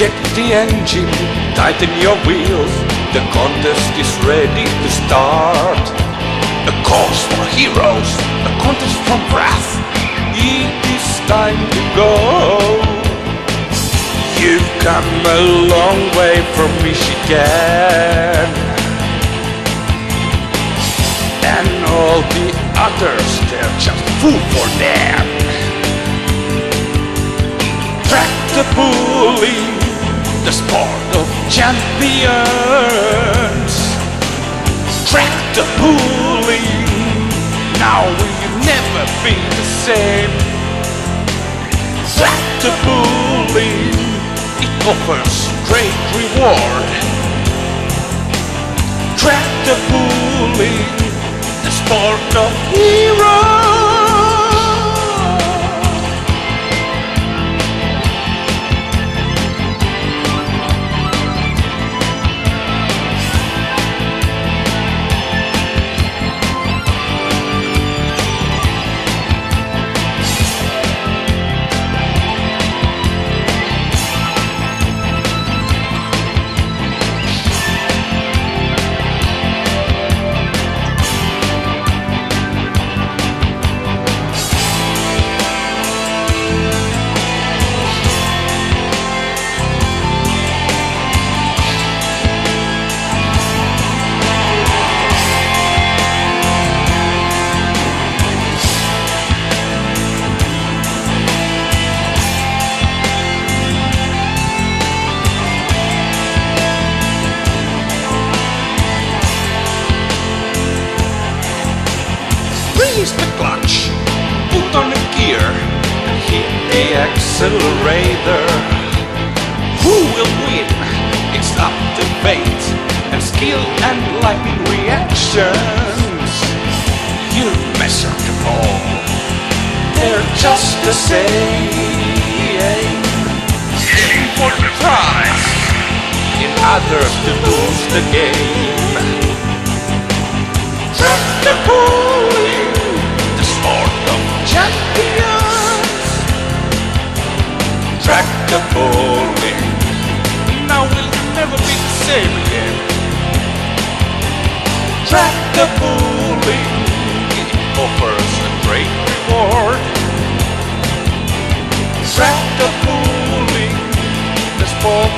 Check the engine, tighten your wheels. The contest is ready to start. A cause for heroes, a contest from wrath. It is time to go. You've come a long way from Michigan, and all the others, they're just food for them. Tractor pulling, the sport of champions. Tractor pulling, now we'll never be the same. Tractor pulling, it offers great reward. Tractor pulling, the sport of heroes. Release the clutch, put on the gear, and hit the accelerator. Who will win? It's up to fate, and skill and lightning reactions. You measure them all, they're just the same. Aim for the prize, in others to lose the game. Tractor pulling, the sport of champions. Tractor pulling, now we'll never be the same again. Tractor pulling, it offers a great reward. Tractor pulling, the sport